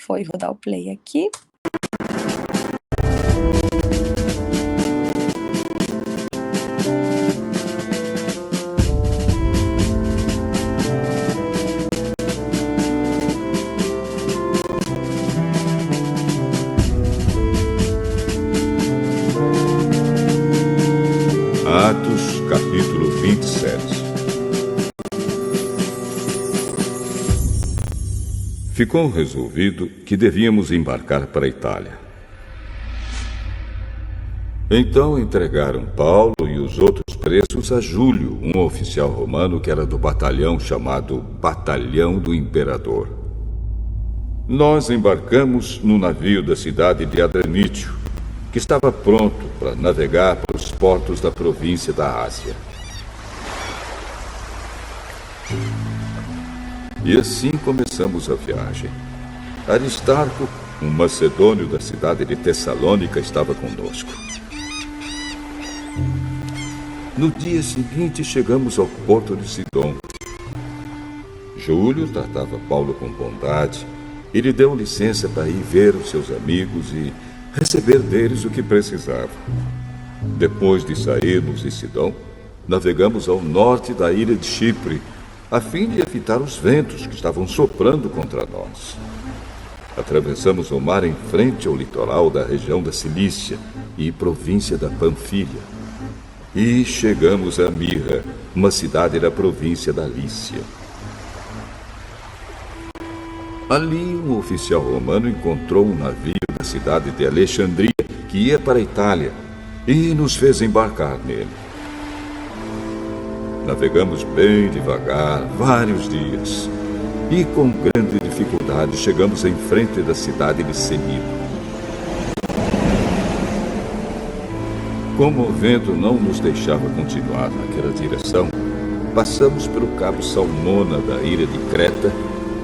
Foi rodar o play aqui. Atos, capítulo 27. Ficou resolvido que devíamos embarcar para a Itália. Então entregaram Paulo e os outros presos a Júlio, um oficial romano que era do batalhão chamado Batalhão do Imperador. Nós embarcamos no navio da cidade de Adramítio, que estava pronto para navegar para os portos da província da Ásia. E assim começamos a viagem. Aristarco, um macedônio da cidade de Tessalônica, estava conosco. No dia seguinte, chegamos ao porto de Sidom. Júlio tratava Paulo com bondade e lhe deu licença para ir ver os seus amigos e receber deles o que precisava. Depois de sairmos de Sidom, navegamos ao norte da ilha de Chipre, a fim de evitar os ventos que estavam soprando contra nós. Atravessamos o mar em frente ao litoral da região da Cilícia e província da Panfilha. E chegamos a Mirra, uma cidade da província da Lícia. Ali, um oficial romano encontrou um navio da cidade de Alexandria que ia para a Itália e nos fez embarcar nele. Navegamos bem devagar, vários dias, e com grande dificuldade chegamos em frente da cidade de Cnido. Como o vento não nos deixava continuar naquela direção, passamos pelo Cabo Salmona da ilha de Creta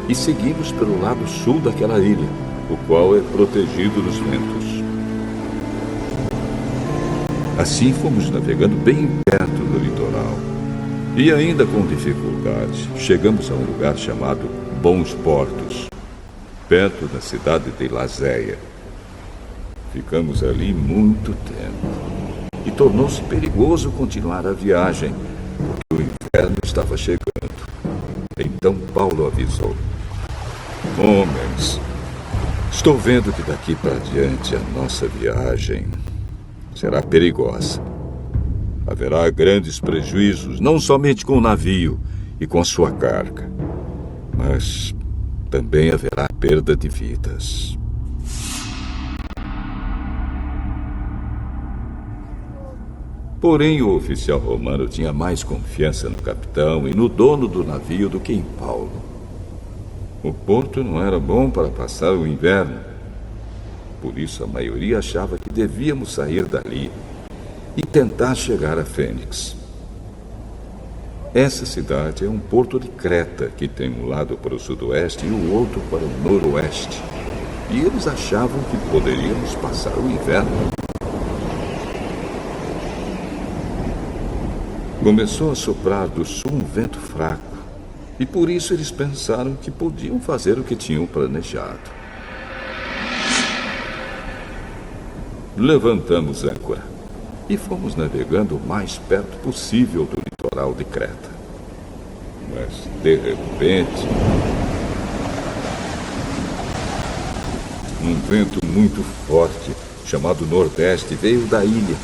e seguimos pelo lado sul daquela ilha, o qual é protegido dos ventos. Assim fomos navegando bem perto do litoral. E ainda com dificuldade, chegamos a um lugar chamado Bons Portos, perto da cidade de Lazéia. Ficamos ali muito tempo e tornou-se perigoso continuar a viagem, porque o inverno estava chegando. Então Paulo avisou: homens, estou vendo que daqui para diante a nossa viagem será perigosa. Haverá grandes prejuízos, não somente com o navio e com a sua carga, mas também haverá perda de vidas. Porém, o oficial romano tinha mais confiança no capitão e no dono do navio do que em Paulo. O porto não era bom para passar o inverno. Por isso, a maioria achava que devíamos sair dali e tentar chegar a Fênix. Essa cidade é um porto de Creta, que tem um lado para o sudoeste e o outro para o noroeste. E eles achavam que poderíamos passar o inverno. Começou a soprar do sul um vento fraco, e por isso eles pensaram que podiam fazer o que tinham planejado. Levantamos âncora e fomos navegando o mais perto possível do litoral de Creta. Mas, de repente, um vento muito forte, chamado Nordeste, veio da ilha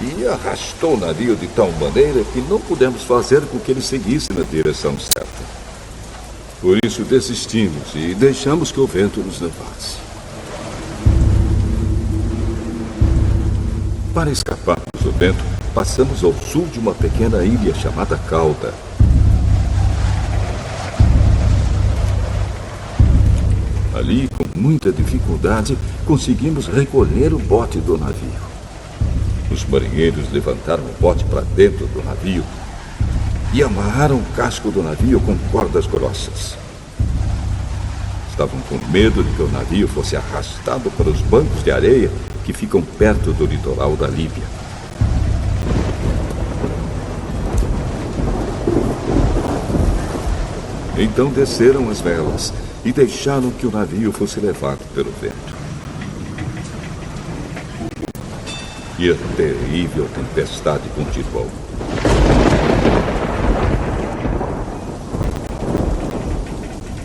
e arrastou o navio de tal maneira que não pudemos fazer com que ele seguisse na direção certa. Por isso desistimos e deixamos que o vento nos levasse. Para escaparmos do vento, passamos ao sul de uma pequena ilha chamada Cauda. Ali, com muita dificuldade, conseguimos recolher o bote do navio. Os marinheiros levantaram o bote para dentro do navio e amarraram o casco do navio com cordas grossas. Estavam com medo de que o navio fosse arrastado para os bancos de areia que ficam perto do litoral da Líbia. Então desceram as velas e deixaram que o navio fosse levado pelo vento. E a terrível tempestade continuou.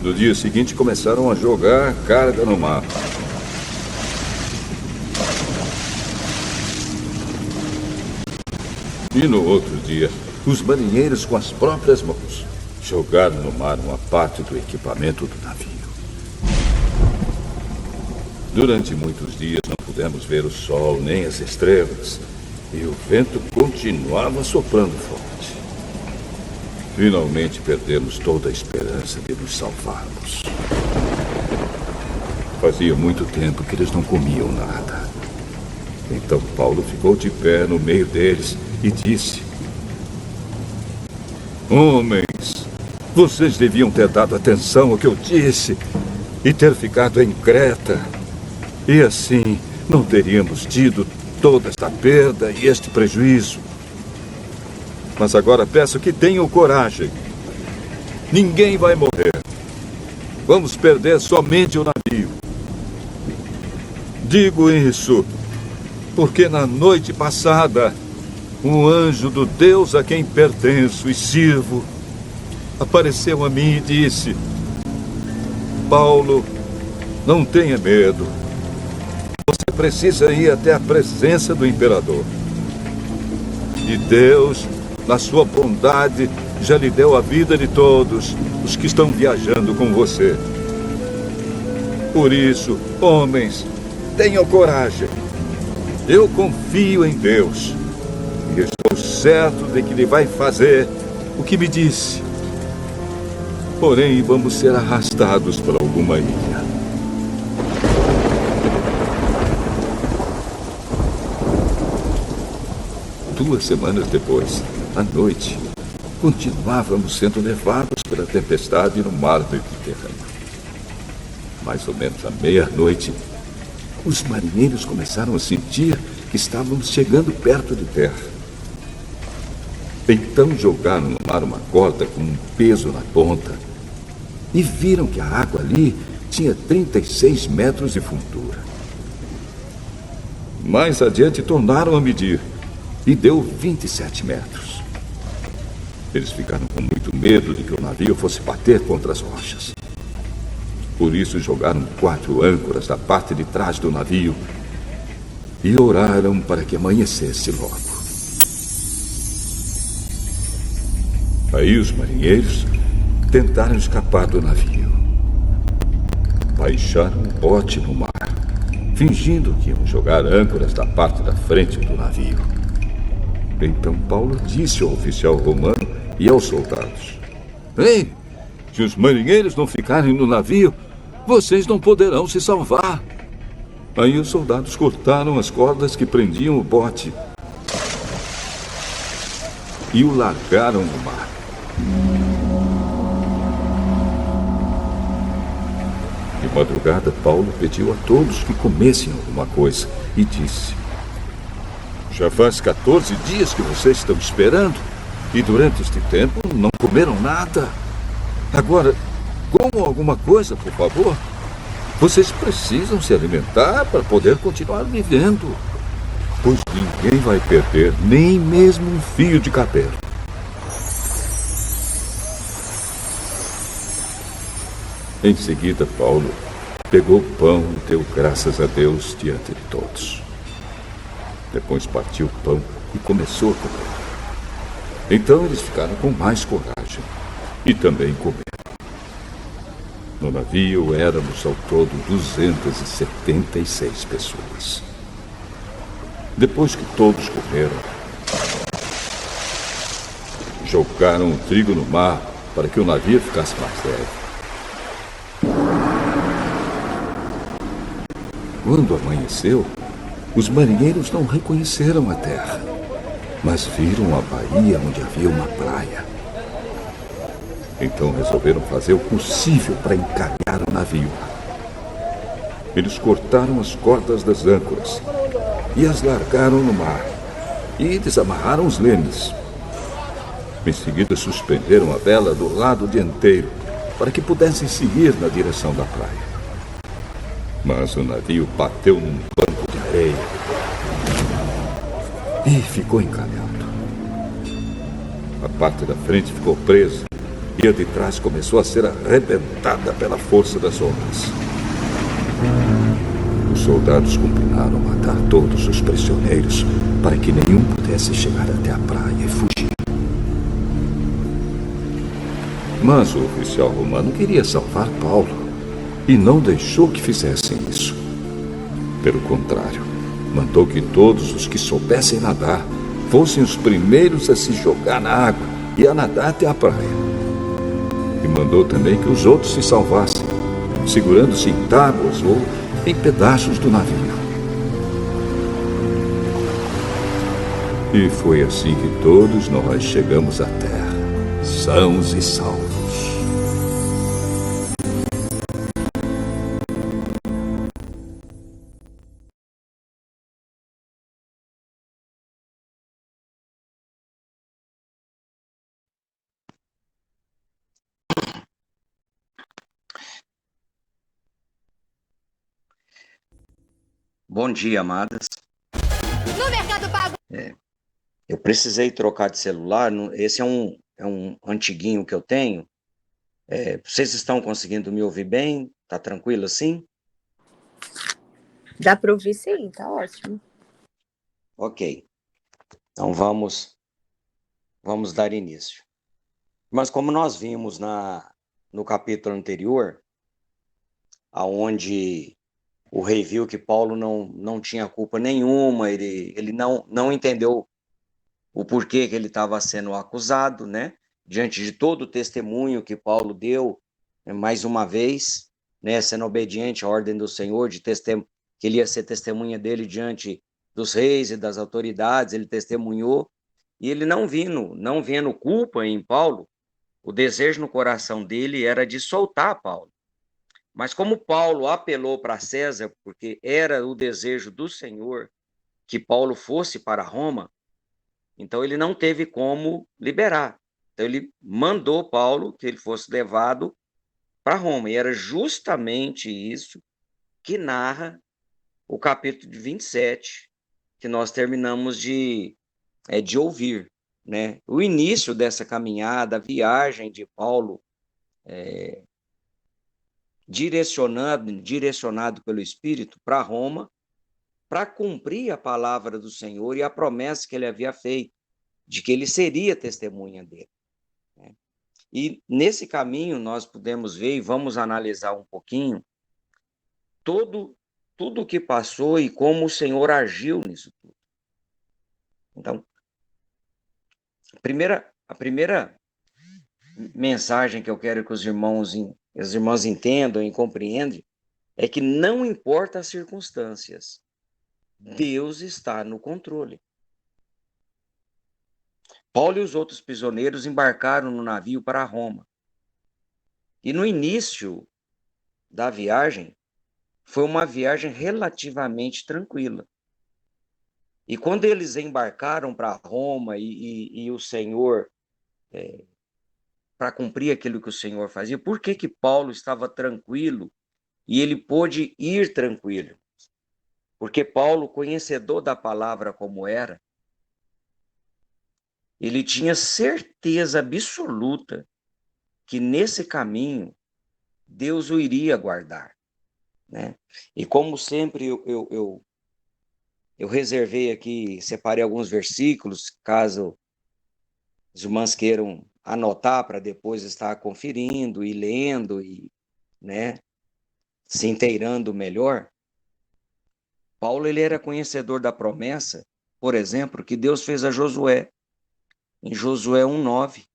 No dia seguinte começaram a jogar carga no mar. E no outro dia, os marinheiros com as próprias mãos jogaram no mar uma parte do equipamento do navio. Durante muitos dias não pudemos ver o sol nem as estrelas, e o vento continuava soprando forte. Finalmente perdemos toda a esperança de nos salvarmos. Fazia muito tempo que eles não comiam nada. Então Paulo ficou de pé no meio deles e disse: Homens, vocês deviam ter dado atenção ao que eu disse e ter ficado em Creta. E assim não teríamos tido toda esta perda e este prejuízo. Mas agora peço que tenham coragem. Ninguém vai morrer. Vamos perder somente o navio. Digo isso porque na noite passada, um anjo do Deus a quem pertenço e sirvo apareceu a mim e disse: Paulo, não tenha medo. Você precisa ir até a presença do imperador. E Deus, na sua bondade, já lhe deu a vida de todos os que estão viajando com você. Por isso, homens, tenham coragem. Eu confio em Deus. E estou certo de que Ele vai fazer o que me disse. Porém, vamos ser arrastados para alguma ilha. Duas semanas depois, à noite, continuávamos sendo levados pela tempestade no mar Mediterrâneo. Mais ou menos à meia-noite, os marinheiros começaram a sentir que estávamos chegando perto de terra. Então jogaram no mar uma corda com um peso na ponta e viram que a água ali tinha 36 metros de fundura. Mais adiante tornaram a medir e deu 27 metros. Eles ficaram com muito medo de que o navio fosse bater contra as rochas. Por isso jogaram 4 âncoras da parte de trás do navio e oraram para que amanhecesse logo. Aí os marinheiros tentaram escapar do navio. Baixaram o bote no mar, fingindo que iam jogar âncoras da parte da frente do navio. Então Paulo disse ao oficial romano e aos soldados: Ei, se os marinheiros não ficarem no navio, vocês não poderão se salvar. Aí os soldados cortaram as cordas que prendiam o bote e o largaram no mar. De madrugada, Paulo pediu a todos que comessem alguma coisa e disse: Já faz 14 dias que vocês estão esperando e durante este tempo não comeram nada. Agora, comam alguma coisa, por favor. Vocês precisam se alimentar para poder continuar vivendo, pois ninguém vai perder nem mesmo um fio de cabelo. Em seguida, Paulo pegou o pão e deu graças a Deus diante de todos. Depois partiu o pão e começou a comer. Então eles ficaram com mais coragem e também comeram. No navio éramos ao todo 276 pessoas. Depois que todos comeram, jogaram o trigo no mar para que o navio ficasse mais leve. Quando amanheceu, os marinheiros não reconheceram a terra, mas viram a baía onde havia uma praia. Então resolveram fazer o possível para encalhar o navio. Eles cortaram as cordas das âncoras e as largaram no mar e desamarraram os lemes. Em seguida suspenderam a vela do lado dianteiro para que pudessem seguir na direção da praia. Mas o navio bateu num banco de areia e ficou encalhado. A parte da frente ficou presa e a de trás começou a ser arrebentada pela força das ondas. Os soldados combinaram matar todos os prisioneiros para que nenhum pudesse chegar até a praia e fugir. Mas o oficial romano queria salvar Paulo e não deixou que fizessem isso. Pelo contrário, mandou que todos os que soubessem nadar fossem os primeiros a se jogar na água e a nadar até a praia. E mandou também que os outros se salvassem, segurando-se em tábuas ou em pedaços do navio. E foi assim que todos nós chegamos à terra, sãos e salvos. Bom dia, amadas. No Mercado Pago. Eu precisei trocar de celular. Esse é um antiguinho que eu tenho. Vocês estão conseguindo me ouvir bem? Tá tranquilo assim? Dá para ouvir sim, tá ótimo. Ok. Então vamos dar início. Mas como nós vimos no capítulo anterior, aonde o rei viu que Paulo não tinha culpa nenhuma, ele não entendeu o porquê que ele estava sendo acusado, né? Diante de todo o testemunho que Paulo deu, mais uma vez, né, sendo obediente à ordem do Senhor, que ele ia ser testemunha dele diante dos reis e das autoridades, ele testemunhou, e ele não vendo culpa em Paulo, o desejo no coração dele era de soltar Paulo. Mas como Paulo apelou para César, porque era o desejo do Senhor que Paulo fosse para Roma, então ele não teve como liberar. Então ele mandou Paulo que ele fosse levado para Roma. E era justamente isso que narra o capítulo de 27, que nós terminamos de ouvir, né? O início dessa caminhada, a viagem de Paulo, direcionado pelo Espírito para Roma, para cumprir a palavra do Senhor e a promessa que ele havia feito, de que ele seria testemunha dele. Né? E nesse caminho nós podemos ver e vamos analisar um pouquinho tudo o que passou e como o Senhor agiu nisso tudo. Então, a primeira mensagem que eu quero que os irmãos entendam e compreendam é que não importa as circunstâncias, Deus está no controle. Paulo e os outros prisioneiros embarcaram no navio para Roma. E no início da viagem, foi uma viagem relativamente tranquila. E quando eles embarcaram para Roma e o Senhor, para cumprir aquilo que o Senhor fazia, por que Paulo estava tranquilo e ele pôde ir tranquilo? Porque Paulo, conhecedor da palavra como era, ele tinha certeza absoluta que nesse caminho Deus o iria guardar, né? E como sempre eu reservei aqui, separei alguns versículos, caso os irmãos queiram anotar para depois estar conferindo e lendo e, né, se inteirando melhor. Paulo ele era conhecedor da promessa, por exemplo, que Deus fez a Josué, em Josué 1:9,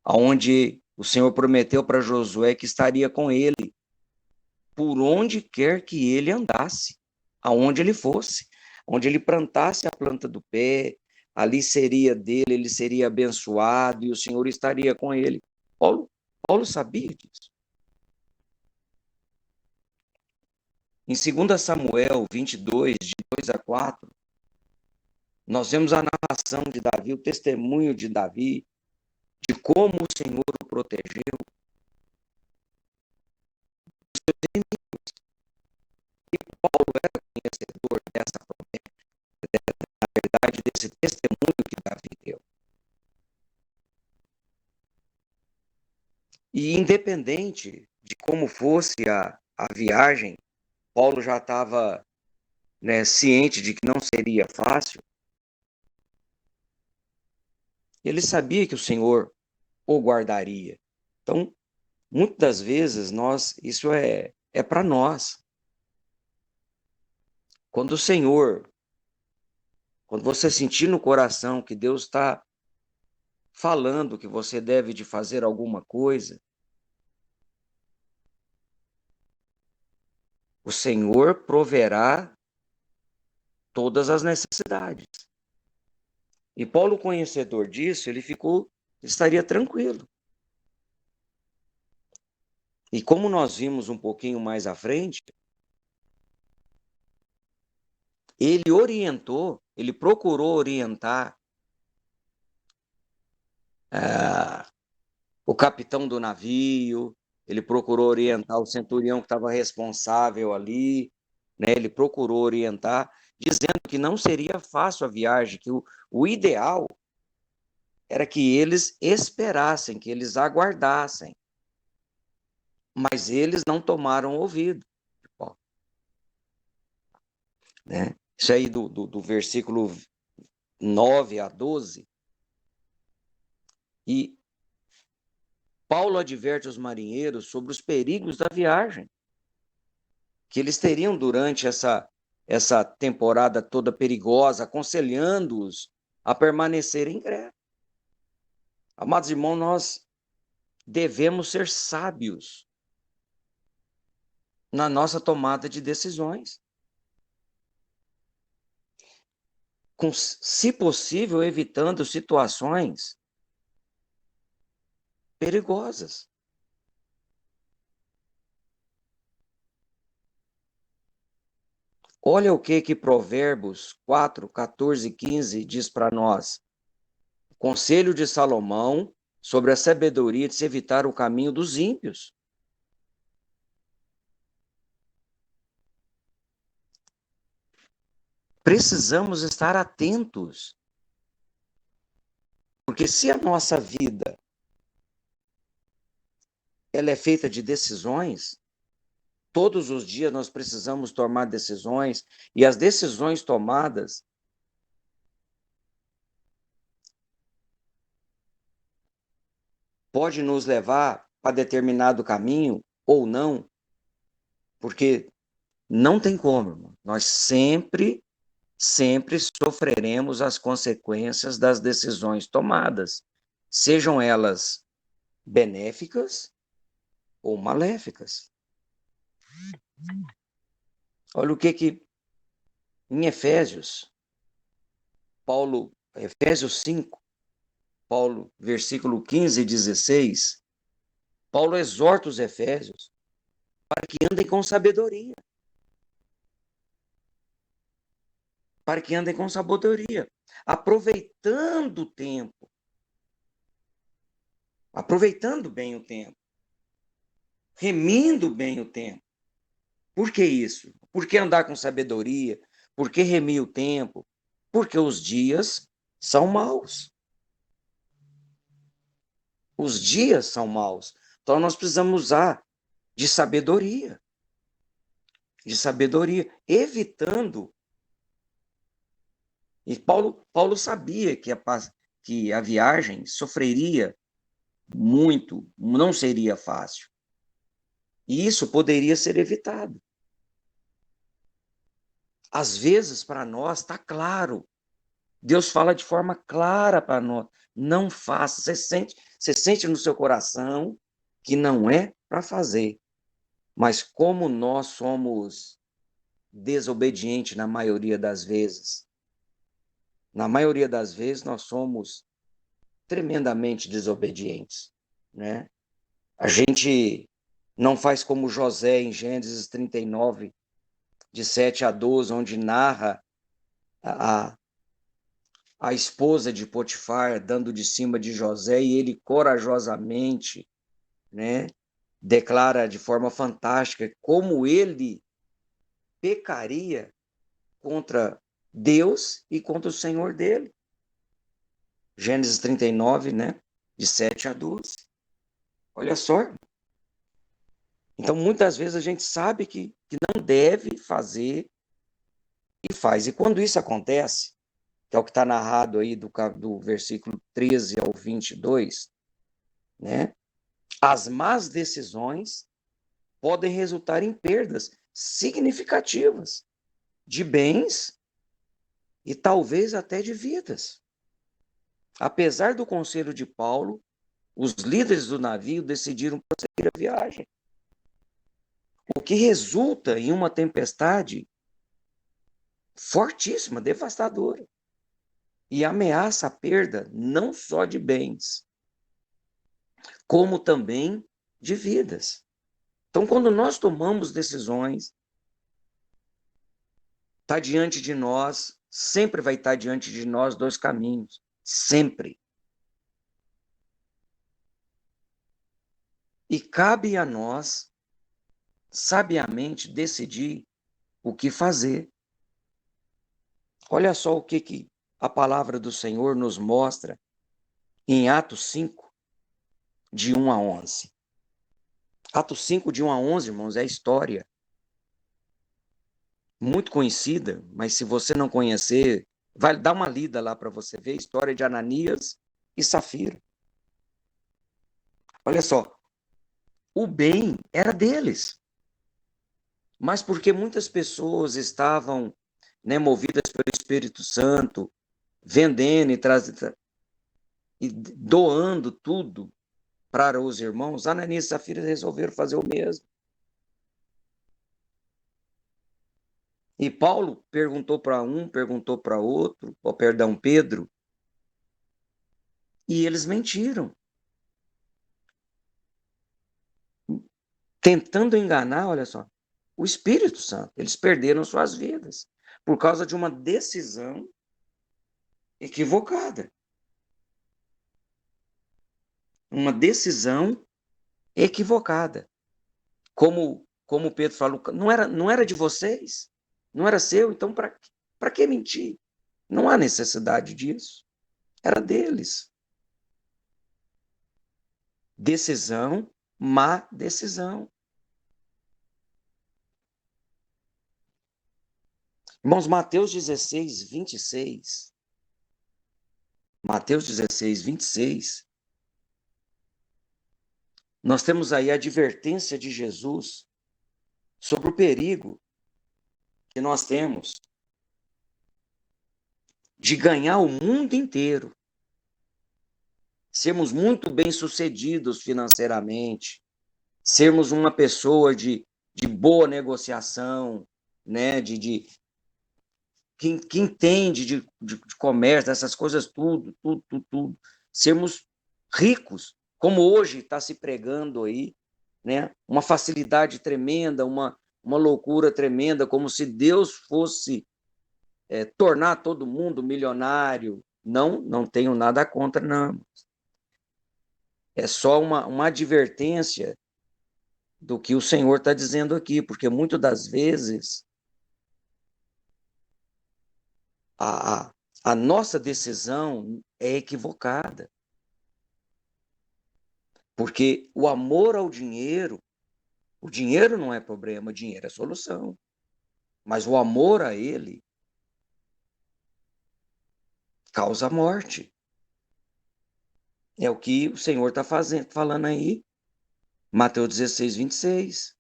onde o Senhor prometeu para Josué que estaria com ele por onde quer que ele andasse, aonde ele fosse, onde ele plantasse a planta do pé, ali seria dele, ele seria abençoado e o Senhor estaria com ele. Paulo sabia disso. Em 2 Samuel 22, de 2-4, nós vemos a narração de Davi, o testemunho de Davi, de como o Senhor o protegeu. Paulo era conhecedor dessa promessa, na verdade, desse testemunho que Davi deu. E independente de como fosse a viagem, Paulo já estava, né, ciente de que não seria fácil. Ele sabia que o Senhor o guardaria. Então, muitas das vezes, isso é para nós. Quando você sentir no coração que Deus está falando que você deve de fazer alguma coisa, o Senhor proverá todas as necessidades. E Paulo, conhecedor disso, estaria tranquilo. E como nós vimos um pouquinho mais à frente, ele procurou orientar o capitão do navio, ele procurou orientar o centurião que estava responsável ali, né? Ele procurou orientar, dizendo que não seria fácil a viagem, que o ideal era que eles esperassem, que eles aguardassem. Mas eles não tomaram ouvido. Né? Isso aí do versículo 9 a 12. E Paulo adverte os marinheiros sobre os perigos da viagem que eles teriam durante essa temporada toda perigosa, aconselhando-os a permanecer em Creta. Amados irmãos, nós devemos ser sábios na nossa tomada de decisões. Se possível, evitando situações perigosas. Olha o que Provérbios 4, 14 e 15 diz para nós. Conselho de Salomão sobre a sabedoria de se evitar o caminho dos ímpios. Precisamos estar atentos. Porque se a nossa vida ela é feita de decisões, todos os dias nós precisamos tomar decisões, e as decisões tomadas pode nos levar para determinado caminho ou não, porque não tem como, irmão. Nós sempre sofreremos as consequências das decisões tomadas, sejam elas benéficas ou maléficas. Olha o que em Efésios 5, Paulo, versículo 15 e 16, Paulo exorta os efésios para que andem com sabedoria. Para que andem com sabedoria, aproveitando o tempo. Aproveitando bem o tempo. Remindo bem o tempo. Por que isso? Por que andar com sabedoria? Por que remir o tempo? Porque os dias são maus. Os dias são maus. Então nós precisamos usar de sabedoria. De sabedoria, evitando. E Paulo sabia que a viagem sofreria muito, não seria fácil. E isso poderia ser evitado. Às vezes, para nós, está claro. Deus fala de forma clara para nós. Não faça. Você sente no seu coração que não é para fazer. Mas como nós somos desobedientes na maioria das vezes, nós somos tremendamente desobedientes, né? A gente não faz como José em Gênesis 39, de 7 a 12, onde narra a esposa de Potifar dando de cima de José, e ele corajosamente, né, declara de forma fantástica como ele pecaria contra Deus e contra o Senhor dele. Gênesis 39, né? De 7 a 12. Olha só. Então, muitas vezes a gente sabe que não deve fazer e faz. E quando isso acontece, que é o que está narrado aí do versículo 13 ao 22, né? As más decisões podem resultar em perdas significativas de bens e talvez até de vidas. Apesar do conselho de Paulo, os líderes do navio decidiram prosseguir a viagem, o que resulta em uma tempestade fortíssima, devastadora, e ameaça a perda não só de bens, como também de vidas. Então, quando nós tomamos decisões, está diante de nós, sempre vai estar diante de nós dois caminhos, sempre. E cabe a nós, sabiamente, decidir o que fazer. Olha só o que a palavra do Senhor nos mostra em Atos 5, de 1 a 11. Atos 5, de 1 a 11, irmãos, é a história muito conhecida, mas se você não conhecer, vai dar uma lida lá para você ver a história de Ananias e Safira. Olha só, o bem era deles, mas porque muitas pessoas estavam, né, movidas pelo Espírito Santo, vendendo e doando tudo para os irmãos, Ananias e Safira resolveram fazer o mesmo. E Paulo perguntou para um, perguntou para outro, Pedro, e eles mentiram. Tentando enganar, olha só, o Espírito Santo. Eles perderam suas vidas por causa de uma decisão equivocada. Uma decisão equivocada. Como Pedro falou, não era de vocês, não era seu, então para que mentir? Não há necessidade disso. Era deles. Decisão, má decisão. Irmãos, Mateus 16, 26. Mateus 16, 26. Nós temos aí a advertência de Jesus sobre o perigo que nós temos de ganhar o mundo inteiro, sermos muito bem-sucedidos financeiramente, sermos uma pessoa de boa negociação, né, que entende de comércio, dessas coisas, tudo, sermos ricos, como hoje está se pregando aí, né, uma facilidade tremenda, uma loucura tremenda, como se Deus fosse tornar todo mundo milionário. Não tenho nada contra, não. É só uma advertência do que o Senhor está dizendo aqui, porque muitas das vezes a nossa decisão é equivocada. Porque o amor ao dinheiro, o dinheiro não é problema, o dinheiro é solução. Mas o amor a ele causa morte. É o que o Senhor está falando aí, Mateus 16, 26.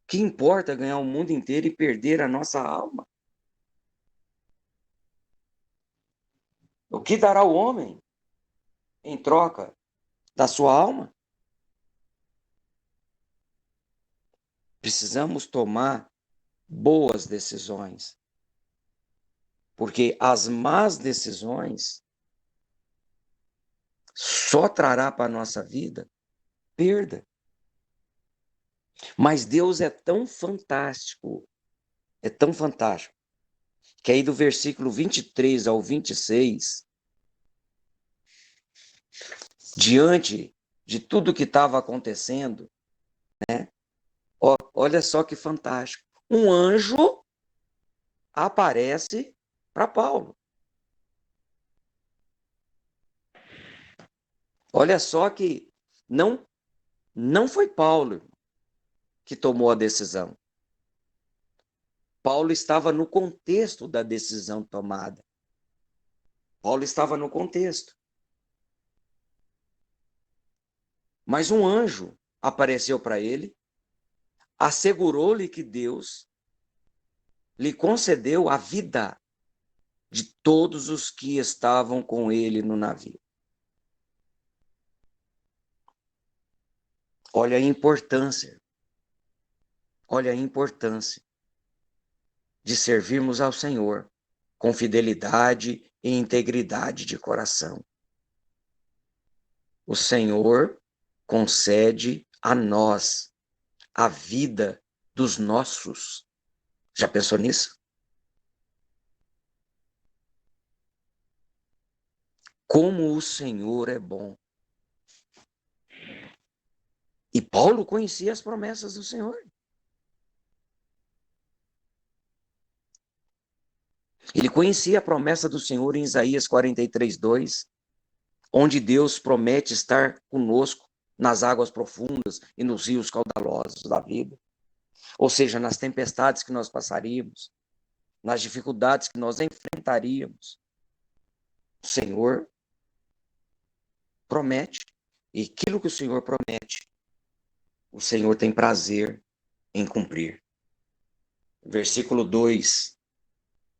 Que importa ganhar o mundo inteiro e perder a nossa alma? O que dará o homem em troca da sua alma? Precisamos tomar boas decisões, porque as más decisões só trará para a nossa vida perda. Mas Deus é tão fantástico, que aí do versículo 23 ao 26, diante de tudo que estava acontecendo, né? Olha só que fantástico. Um anjo aparece para Paulo. Olha só que não foi Paulo que tomou a decisão. Paulo estava no contexto da decisão tomada. Paulo estava no contexto. Mas um anjo apareceu para ele, assegurou-lhe que Deus lhe concedeu a vida de todos os que estavam com ele no navio. Olha a importância. Olha a importância de servirmos ao Senhor com fidelidade e integridade de coração. O Senhor concede a nós a vida dos nossos. Já pensou nisso? Como o Senhor é bom. E Paulo conhecia as promessas do Senhor. Ele conhecia a promessa do Senhor em Isaías 43:2, onde Deus promete estar conosco nas águas profundas e nos rios caudalosos da vida. Ou seja, nas tempestades que nós passaríamos, nas dificuldades que nós enfrentaríamos. O Senhor promete. E aquilo que o Senhor promete, o Senhor tem prazer em cumprir. Versículo 2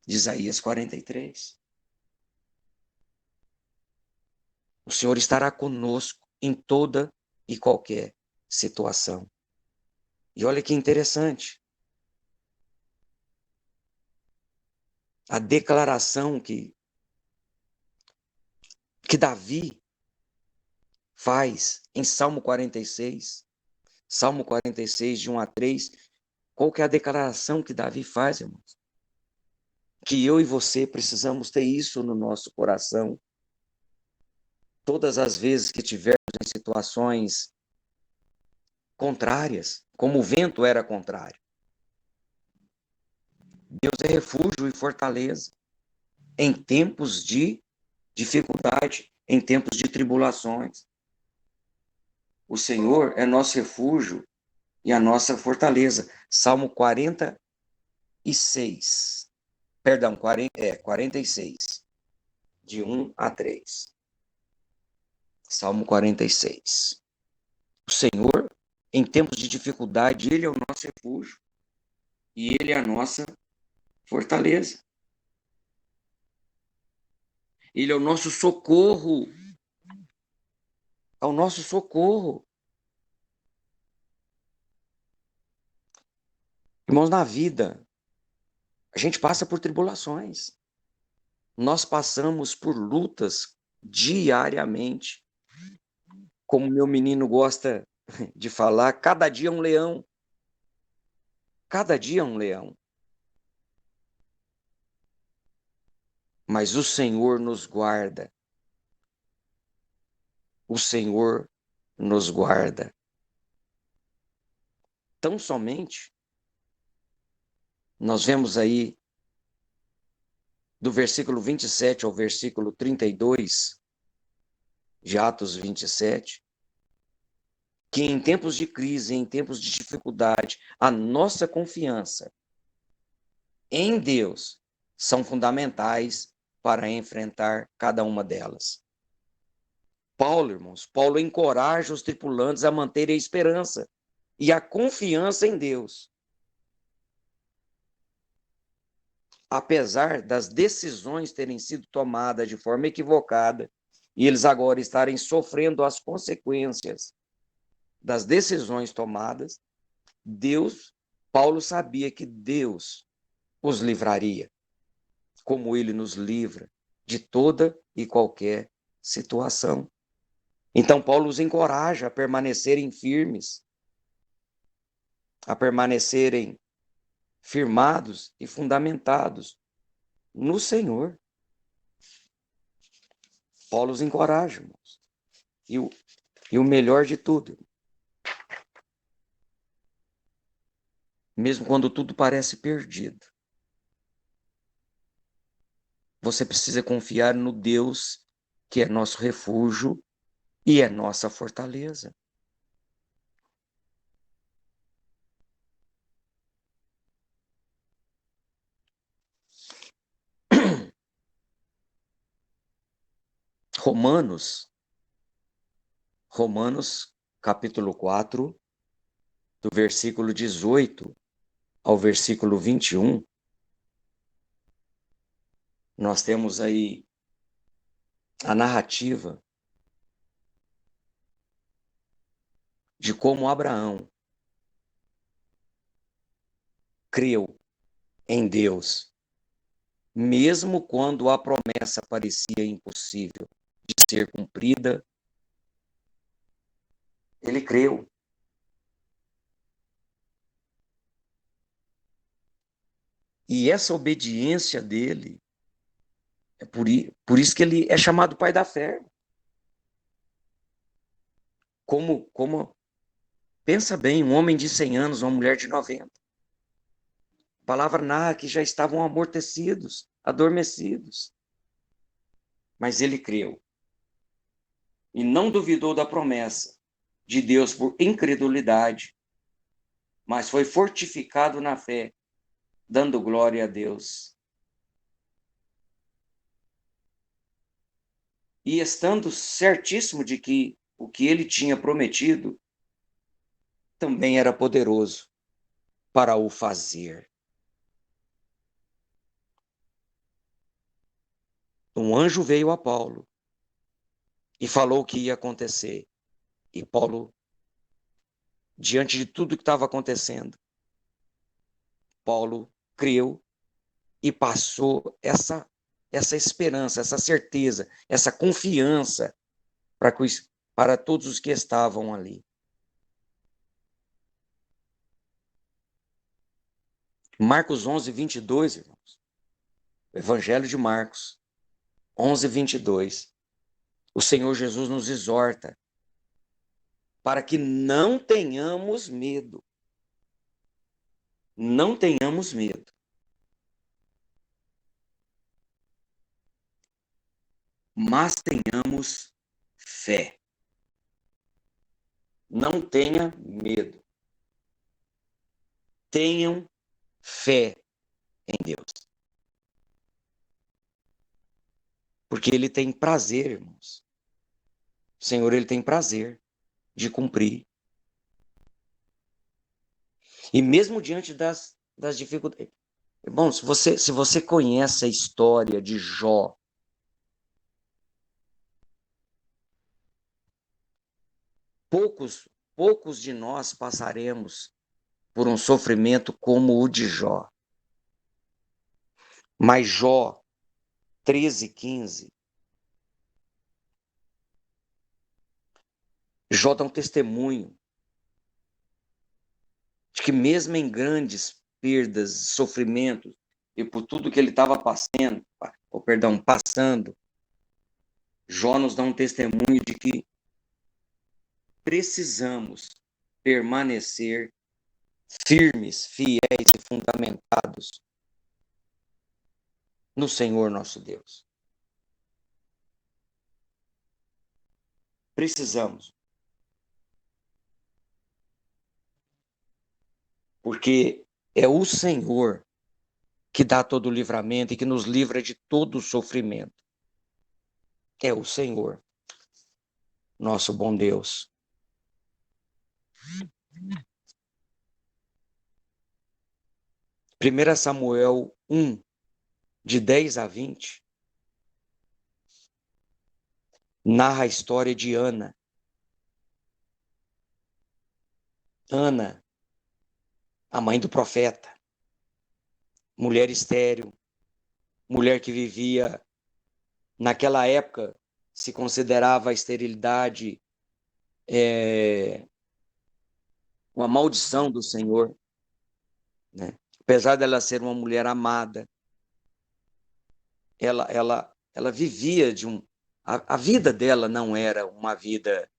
de Isaías 43. O Senhor estará conosco em toda e qualquer situação. E olha que interessante. A declaração que Davi faz em Salmo 46, Salmo 46, de 1 a 3, qual que é a declaração que Davi faz, irmãos? Que eu e você precisamos ter isso no nosso coração. Todas as vezes que tivermos em situações contrárias, como o vento era contrário. Deus é refúgio e fortaleza em tempos de dificuldade, em tempos de tribulações. O Senhor é nosso refúgio e a nossa fortaleza. Salmo 46. Perdão, 46. De 1 a 3. Salmo 46. O Senhor, em tempos de dificuldade, Ele é o nosso refúgio e Ele é a nossa fortaleza. Ele é o nosso socorro. É o nosso socorro. Irmãos, na vida, a gente passa por tribulações. Nós passamos por lutas diariamente. Como meu menino gosta de falar, cada dia é um leão. Cada dia é um leão. Mas o Senhor nos guarda. O Senhor nos guarda. Tão somente, nós vemos aí, do versículo 27 ao versículo 32, de Atos 27, que em tempos de crise, em tempos de dificuldade, a nossa confiança em Deus são fundamentais para enfrentar cada uma delas. Paulo, irmãos, Paulo encoraja os tripulantes a manterem a esperança e a confiança em Deus. Apesar das decisões terem sido tomadas de forma equivocada e eles agora estarem sofrendo as consequências das decisões tomadas, Paulo sabia que Deus os livraria, como ele nos livra de toda e qualquer situação. Então, Paulo os encoraja a permanecerem firmes, a permanecerem firmados e fundamentados no Senhor. Paulo os encoraja, irmãos. E o melhor de tudo, mesmo quando tudo parece perdido, você precisa confiar no Deus que é nosso refúgio e é nossa fortaleza. Romanos, capítulo 4, do versículo 18 ao versículo 21, nós temos aí a narrativa de como Abraão creu em Deus, mesmo quando a promessa parecia impossível de ser cumprida, ele creu. E essa obediência dele, é por isso que ele é chamado pai da fé. Pensa bem, um homem de 100 anos, uma mulher de 90. A palavra narra que já estavam amortecidos, adormecidos. Mas ele creu. E não duvidou da promessa de Deus por incredulidade, mas foi fortificado na fé, dando glória a Deus. E estando certíssimo de que o que ele tinha prometido também era poderoso para o fazer. Um anjo veio a Paulo e falou o que ia acontecer. E Paulo, diante de tudo que estava acontecendo, Paulo creu e passou essa esperança, essa certeza, essa confiança para todos os que estavam ali. Marcos 11, 22, irmãos. Evangelho de Marcos 11, 22. O Senhor Jesus nos exorta para que não tenhamos medo. Não tenhamos medo. Mas tenhamos fé. Não tenha medo. Tenham fé em Deus. Porque Ele tem prazer, irmãos. O Senhor, Ele tem prazer de cumprir. E mesmo diante das dificuldades. Bom, se você conhece a história de Jó, poucos de nós passaremos por um sofrimento como o de Jó. Mas Jó 13:15, Jó dá um testemunho de que mesmo em grandes perdas, sofrimentos, e por tudo que ele estava passando, Jó nos dá um testemunho de que precisamos permanecer firmes, fiéis e fundamentados no Senhor nosso Deus. Precisamos. Porque é o Senhor que dá todo o livramento e que nos livra de todo o sofrimento. É o Senhor, nosso bom Deus. Primeira Samuel 1, de 10 a 20, narra a história de Ana. Ana, a mãe do profeta, mulher estéril, mulher que vivia, naquela época, se considerava a esterilidade uma maldição do Senhor, né? Apesar dela ser uma mulher amada, ela vivia a vida dela não era uma vida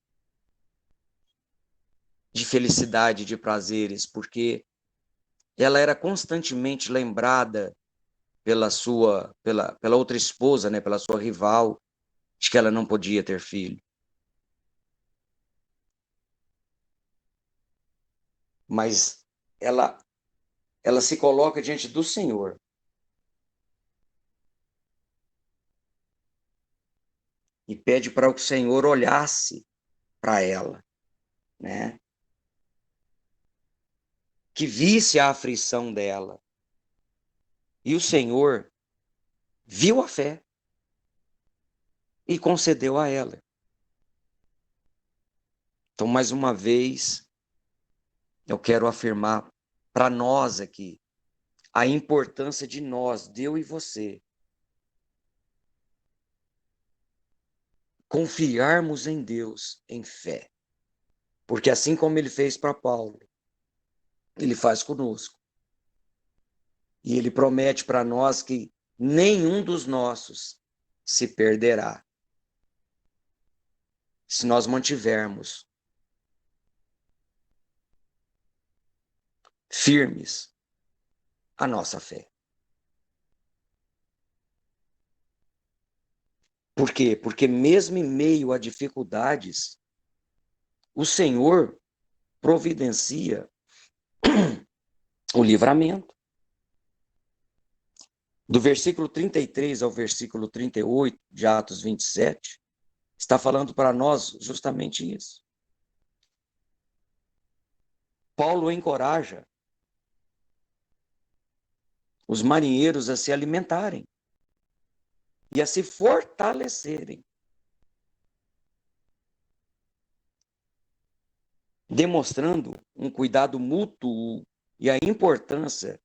de felicidade, de prazeres, porque ela era constantemente lembrada pela outra esposa, né, pela sua rival, de que ela não podia ter filho. Mas ela se coloca diante do Senhor. E pede para que o Senhor olhasse para ela, né? Que visse a aflição dela. E o Senhor viu a fé e concedeu a ela. Então, mais uma vez, eu quero afirmar para nós aqui a importância de nós, eu e você, confiarmos em Deus em fé. Porque assim como ele fez para Paulo, ele faz conosco. E ele promete para nós que nenhum dos nossos se perderá, se nós mantivermos firmes a nossa fé. Por quê? Porque mesmo em meio a dificuldades, o Senhor providencia o livramento. Do versículo 33 ao versículo 38 de Atos 27, está falando para nós justamente isso. Paulo encoraja os marinheiros a se alimentarem e a se fortalecerem, demonstrando um cuidado mútuo e a importância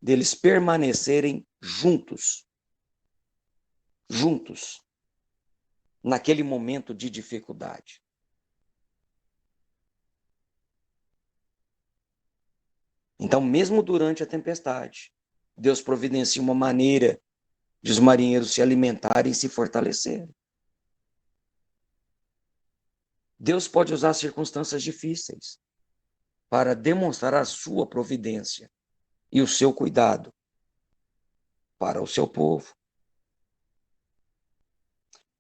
deles permanecerem juntos, naquele momento de dificuldade. Então, mesmo durante a tempestade, Deus providencia uma maneira de os marinheiros se alimentarem e se fortalecerem. Deus pode usar circunstâncias difíceis para demonstrar a sua providência e o seu cuidado para o seu povo.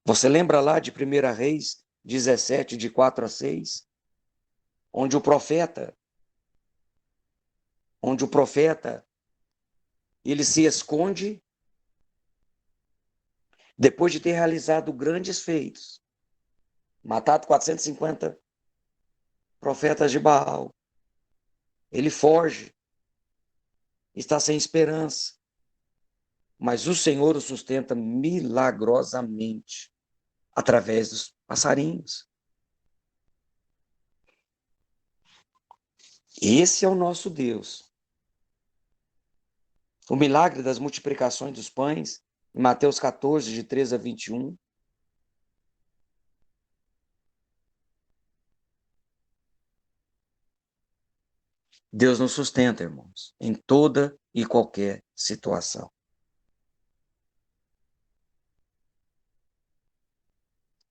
Você lembra lá de 1 Reis 17, de 4 a 6, onde o profeta, ele se esconde depois de ter realizado grandes feitos, matado 450 profetas de Baal. Ele foge, está sem esperança, mas o Senhor o sustenta milagrosamente através dos passarinhos. Esse é o nosso Deus. O milagre das multiplicações dos pães, em Mateus 14, de 13 a 21. Deus nos sustenta, irmãos, em toda e qualquer situação.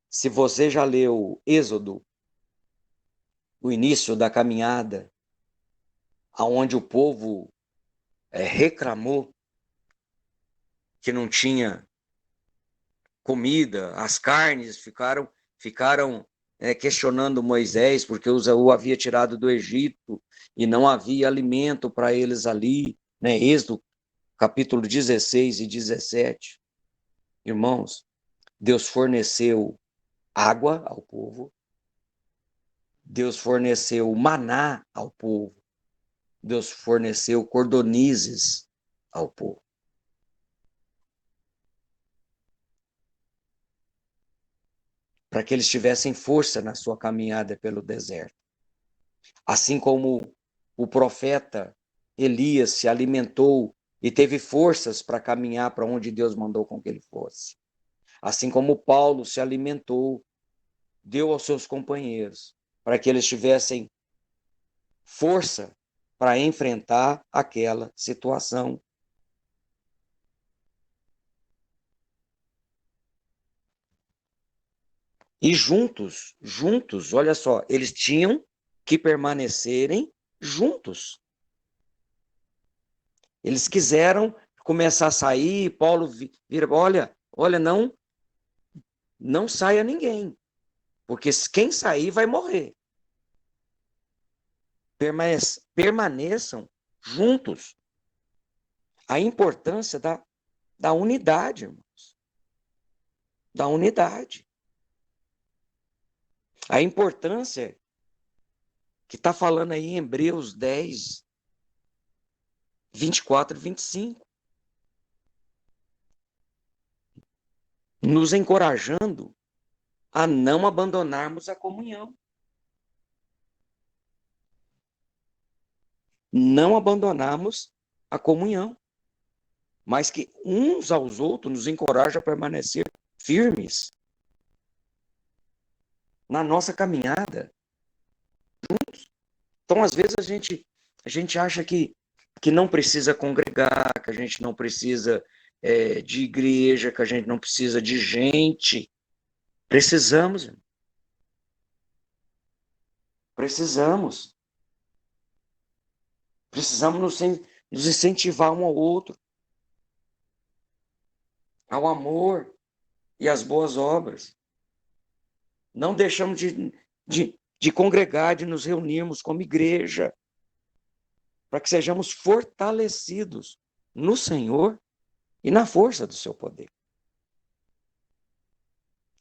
Se você já leu Êxodo, o início da caminhada, aonde o povo reclamou que não tinha comida, as carnes ficaram questionando Moisés, porque o havia tirado do Egito e não havia alimento para eles ali, né? Êxodo, capítulo 16 e 17. Irmãos, Deus forneceu água ao povo, Deus forneceu maná ao povo, Deus forneceu cordonizes ao povo. Para que eles tivessem força na sua caminhada pelo deserto. Assim como o profeta Elias se alimentou e teve forças para caminhar para onde Deus mandou com que ele fosse. Assim como Paulo se alimentou, deu aos seus companheiros, para que eles tivessem força para enfrentar aquela situação. E juntos, olha só, eles tinham que permanecerem juntos. Eles quiseram começar a sair, Paulo vira, olha, não saia ninguém, porque quem sair vai morrer. Permaneçam juntos. A importância da unidade, irmãos. Da unidade. A importância que está falando aí em Hebreus 10, 24 e 25. Nos encorajando a não abandonarmos a comunhão. Não abandonarmos a comunhão. Mas que uns aos outros nos encorajam a permanecer firmes na nossa caminhada juntos. Então, às vezes, a gente acha que não precisa congregar, que a gente não precisa de igreja, que a gente não precisa de gente. Precisamos, irmão. Precisamos. Precisamos nos incentivar um ao outro, ao amor e às boas obras. Não deixamos de congregar, de nos reunirmos como igreja, para que sejamos fortalecidos no Senhor e na força do seu poder.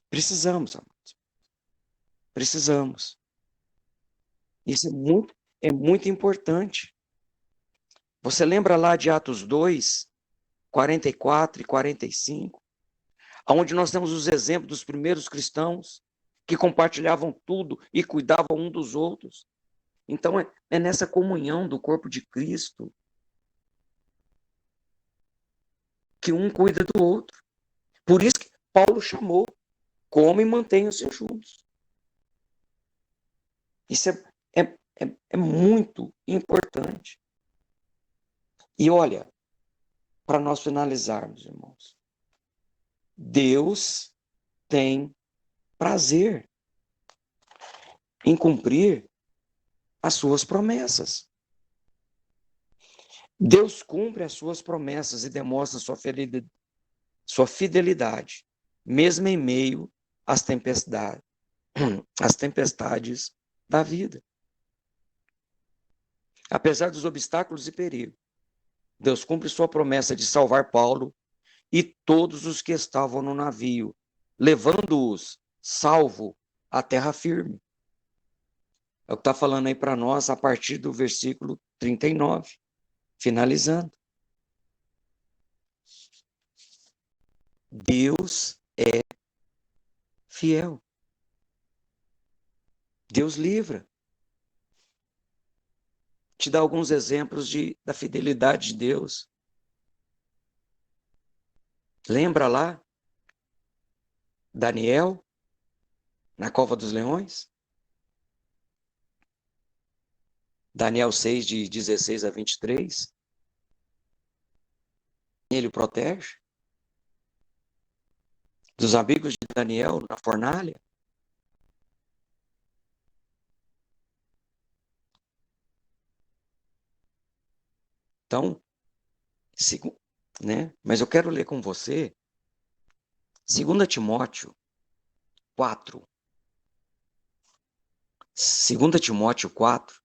Precisamos, amados. Precisamos. Isso é muito importante. Você lembra lá de Atos 2, 44 e 45, onde nós temos os exemplos dos primeiros cristãos que compartilhavam tudo e cuidavam um dos outros. Então, é nessa comunhão do corpo de Cristo que um cuida do outro. Por isso que Paulo chamou, come e mantenham-se juntos. Isso é muito importante. E olha, para nós finalizarmos, irmãos, Deus tem prazer em cumprir as suas promessas. Deus cumpre as suas promessas e demonstra sua fidelidade, mesmo em meio às tempestades da vida. Apesar dos obstáculos e perigos, Deus cumpre sua promessa de salvar Paulo e todos os que estavam no navio, levando-os salvo à terra firme. É o que está falando aí para nós a partir do versículo 39, finalizando. Deus é fiel. Deus livra. Te dá alguns exemplos da fidelidade de Deus. Lembra lá? Daniel, na cova dos leões? Daniel 6, de 16 a 23. Ele o protege. Dos amigos de Daniel na fornalha. Então, mas eu quero ler com você 2 Timóteo 4. 2 Timóteo 4,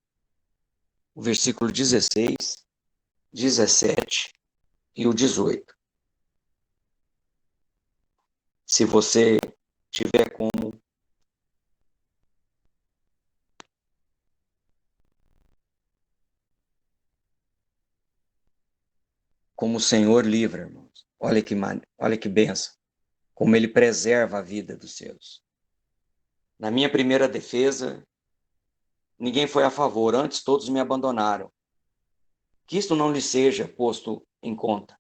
o versículo 16, 17 e o 18. Se você tiver como o Senhor livra, irmãos. Olha que bênção. Como ele preserva a vida dos seus. Na minha primeira defesa, ninguém foi a favor, antes todos me abandonaram. Que isto não lhe seja posto em conta.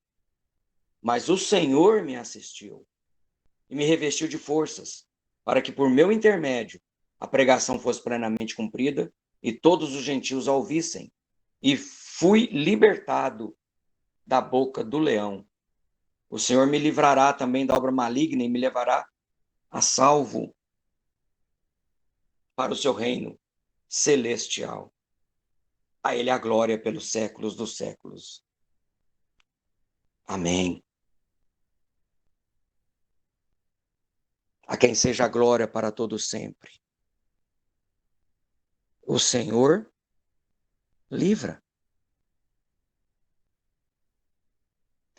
Mas o Senhor me assistiu e me revestiu de forças, para que por meu intermédio a pregação fosse plenamente cumprida e todos os gentios a ouvissem. E fui libertado da boca do leão. O Senhor me livrará também da obra maligna e me levará a salvo para o seu reino. celestial. A Ele a glória pelos séculos dos séculos. Amém. A quem seja a glória para todos sempre. O Senhor livra.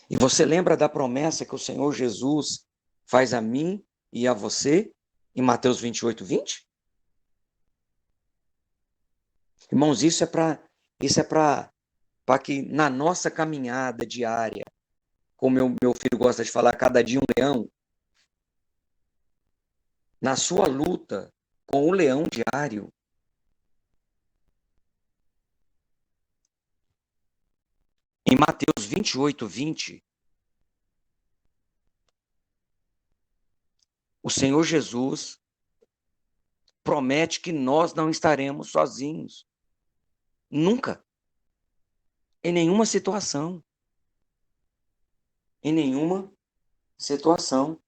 E você lembra da promessa que o Senhor Jesus faz a mim e a você em Mateus 28:20? Irmãos, isso é para que na nossa caminhada diária, como meu filho gosta de falar, cada dia um leão, na sua luta com o leão diário, em Mateus 28:20, o Senhor Jesus promete que nós não estaremos sozinhos. Nunca. Em nenhuma situação. Em nenhuma situação.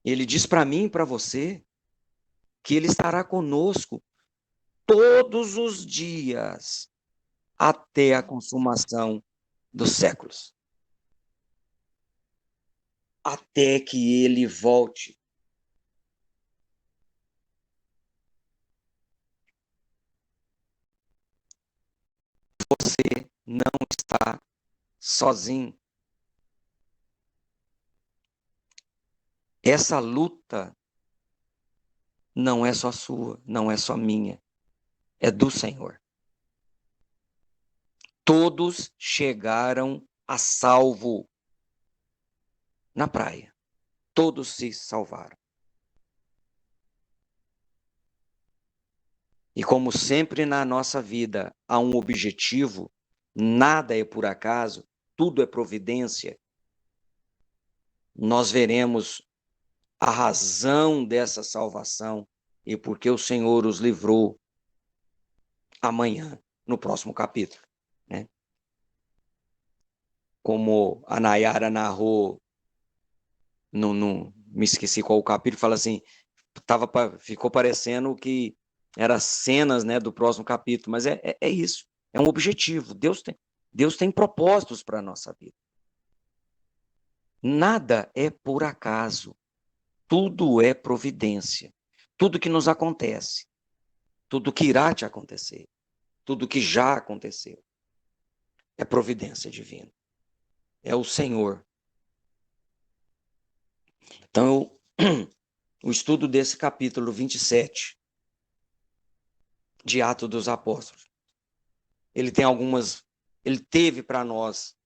Ele diz para mim e para você que Ele estará conosco todos os dias até a consumação dos séculos. Até que Ele volte. Você não está sozinho. Essa luta não é só sua, não é só minha, é do Senhor. Todos chegaram a salvo na praia. Todos se salvaram. E como sempre na nossa vida há um objetivo, nada é por acaso, tudo é providência, nós veremos a razão dessa salvação e porque o Senhor os livrou amanhã, no próximo capítulo. Né? Como a Nayara narrou, me esqueci qual o capítulo, fala assim, ficou parecendo que eram cenas, né, do próximo capítulo, mas é isso, é um objetivo. Deus tem propósitos para a nossa vida. Nada é por acaso, tudo é providência. Tudo que nos acontece, tudo que irá te acontecer, tudo que já aconteceu, é providência divina. É o Senhor. Então, o estudo desse capítulo 27 de Atos dos Apóstolos, ele teve para nós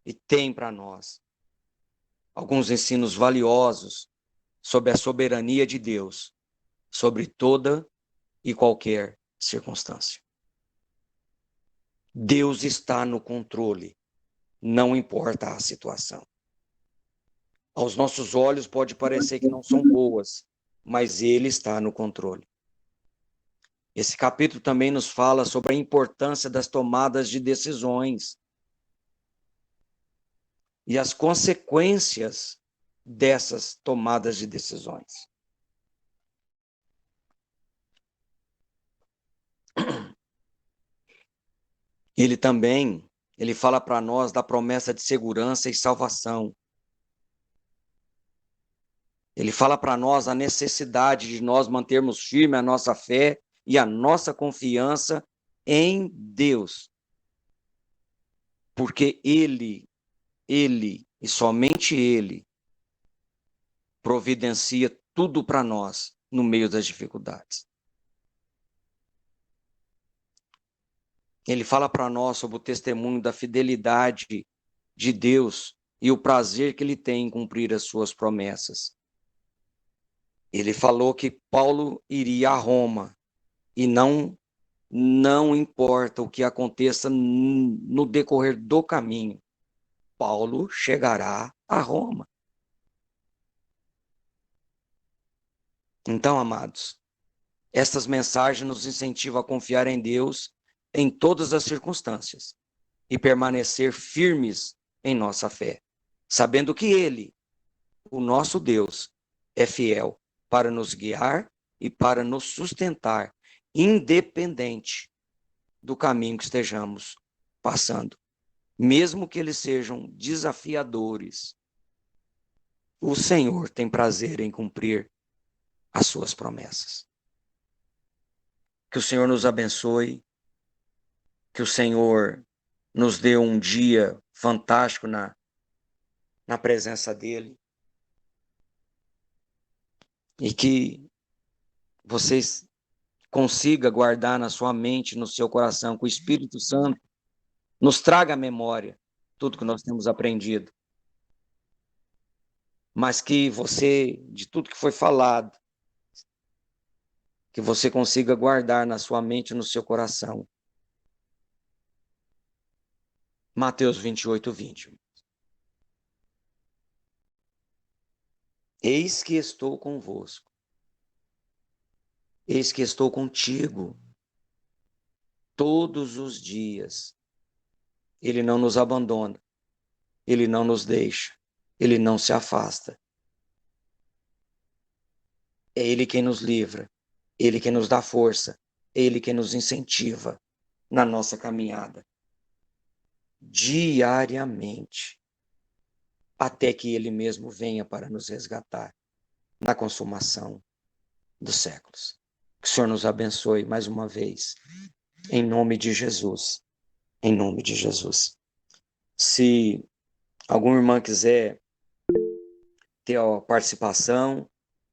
e tem para nós alguns ensinos valiosos sobre a soberania de Deus, sobre toda e qualquer circunstância. Deus está no controle, não importa a situação. Aos nossos olhos pode parecer que não são boas, mas Ele está no controle. Esse capítulo também nos fala sobre a importância das tomadas de decisões e as consequências dessas tomadas de decisões. Ele fala para nós da promessa de segurança e salvação. Ele fala para nós a necessidade de nós mantermos firme a nossa fé e a nossa confiança em Deus. Porque Ele e somente Ele providencia tudo para nós no meio das dificuldades. Ele fala para nós sobre o testemunho da fidelidade de Deus e o prazer que Ele tem em cumprir as suas promessas. Ele falou que Paulo iria a Roma e não importa o que aconteça no decorrer do caminho, Paulo chegará a Roma. Então, amados, essas mensagens nos incentivam a confiar em Deus em todas as circunstâncias e permanecer firmes em nossa fé, sabendo que Ele, o nosso Deus, é fiel para nos guiar e para nos sustentar independente do caminho que estejamos passando, mesmo que eles sejam desafiadores. O Senhor tem prazer em cumprir as suas promessas. Que o Senhor nos abençoe, que o Senhor nos dê um dia fantástico na presença dEle, e que vocês consigam guardar na sua mente, no seu coração, que o Espírito Santo nos traga à memória tudo que nós temos aprendido, mas que você, de tudo que foi falado, que você consiga guardar na sua mente e no seu coração. Mateus 28, 20. Eis que estou convosco. Eis que estou contigo todos os dias. Ele não nos abandona. Ele não nos deixa. Ele não se afasta. É Ele quem nos livra. Ele quem nos dá força. É Ele quem nos incentiva na nossa caminhada. Diariamente. Até que Ele mesmo venha para nos resgatar na consumação dos séculos. Que o Senhor nos abençoe mais uma vez. Em nome de Jesus. Em nome de Jesus. Se alguma irmã quiser ter a participação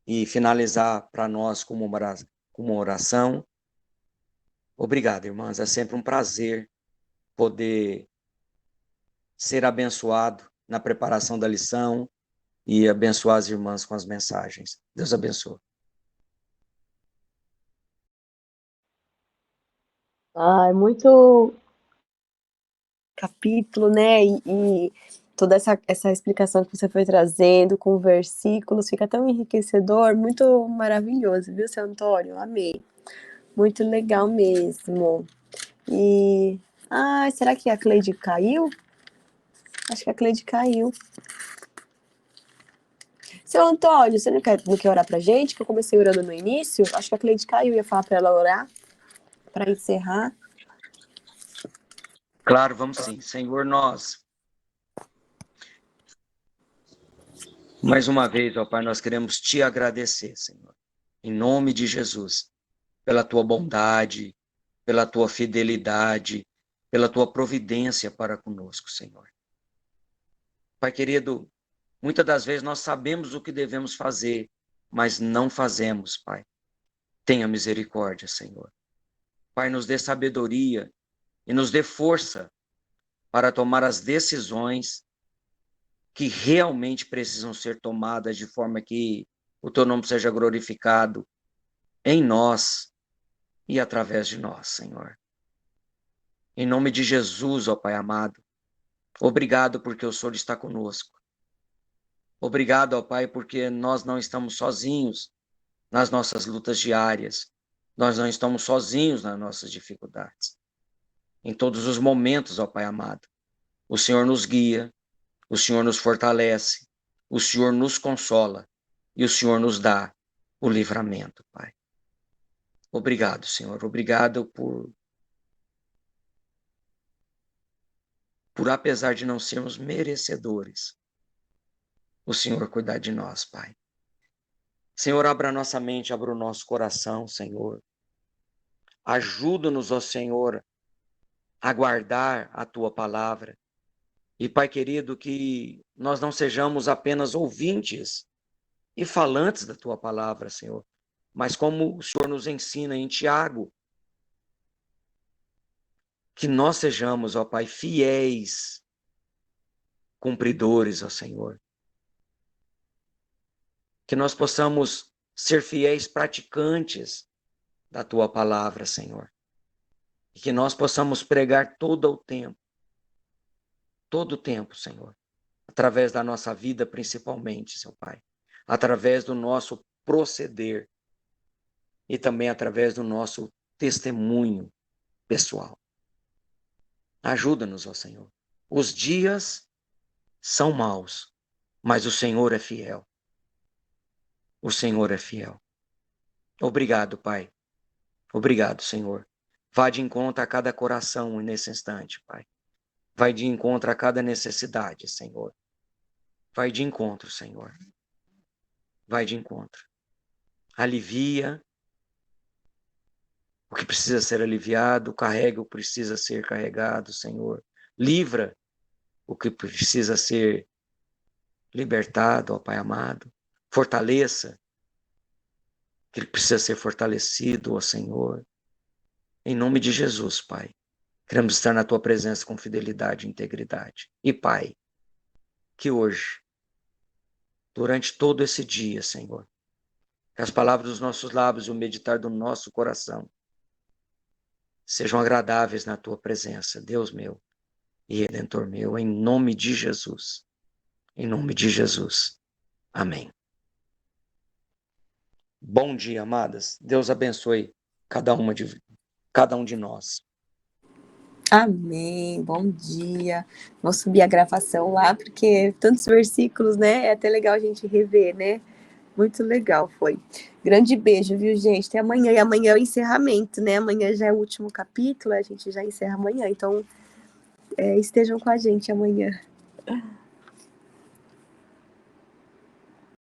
e finalizar para nós com uma oração. Obrigado, irmãs. É sempre um prazer poder ser abençoado na preparação da lição e abençoar as irmãs com as mensagens. Deus abençoe. É muito capítulo, né? E toda essa explicação que você foi trazendo com versículos fica tão enriquecedor, muito maravilhoso, viu, seu Antônio? Amei. Muito legal mesmo. E. Ah, será que a Cleide caiu? Acho que a Cleide caiu. Seu Antônio, você não quer orar pra gente? Que eu comecei orando no início. Acho que a Cleide caiu, ia falar pra ela orar, para encerrar. Claro, vamos sim. Senhor, nós, mais uma vez, ó Pai, nós queremos te agradecer, Senhor, em nome de Jesus, pela tua bondade, pela tua fidelidade, pela tua providência para conosco, Senhor. Pai querido, muitas das vezes nós sabemos o que devemos fazer, mas não fazemos, Pai. Tenha misericórdia, Senhor. Pai, nos dê sabedoria e nos dê força para tomar as decisões que realmente precisam ser tomadas de forma que o teu nome seja glorificado em nós e através de nós, Senhor. Em nome de Jesus, ó Pai amado, obrigado porque o Senhor está conosco. Obrigado, ó Pai, porque nós não estamos sozinhos nas nossas lutas diárias. Nós não estamos sozinhos nas nossas dificuldades. Em todos os momentos, ó Pai amado, o Senhor nos guia, o Senhor nos fortalece, o Senhor nos consola e o Senhor nos dá o livramento, Pai. Obrigado, Senhor. Obrigado por apesar de não sermos merecedores, o Senhor cuidar de nós, Pai. Senhor, abra a nossa mente, abra o nosso coração, Senhor. Ajuda-nos, ó Senhor, a guardar a Tua palavra. E, Pai querido, que nós não sejamos apenas ouvintes e falantes da Tua palavra, Senhor, mas como o Senhor nos ensina em Tiago, que nós sejamos, ó Pai, fiéis, cumpridores, ó Senhor. Que nós possamos ser fiéis praticantes da Tua palavra, Senhor. E que nós possamos pregar todo o tempo, Senhor, através da nossa vida principalmente, seu Pai, através do nosso proceder e também através do nosso testemunho pessoal. Ajuda-nos, ó Senhor. Os dias são maus, mas o Senhor é fiel. O Senhor é fiel. Obrigado, Pai, Obrigado, Senhor. Vá de encontro a cada coração nesse instante, Pai. Vai de encontro a cada necessidade, Senhor. Vai de encontro, Senhor. Vai de encontro. Alivia o que precisa ser aliviado, carrega o que precisa ser carregado, Senhor. Livra o que precisa ser libertado, ó Pai amado. Fortaleça o que precisa ser fortalecido, ó Senhor. Em nome de Jesus, Pai. Queremos estar na Tua presença com fidelidade e integridade. E, Pai, que hoje, durante todo esse dia, Senhor, que as palavras dos nossos lábios e o meditar do nosso coração sejam agradáveis na Tua presença, Deus meu e Redentor meu, em nome de Jesus. Em nome de Jesus. Amém. Bom dia, amadas. Deus abençoe cada um de nós. Amém, bom dia. Vou subir a gravação lá, porque tantos versículos, né? É até legal a gente rever, né? Muito legal, foi. Grande beijo, viu, gente? Até amanhã. E amanhã é o encerramento, né? Amanhã já é o último capítulo, a gente já encerra amanhã. Então, estejam com a gente amanhã.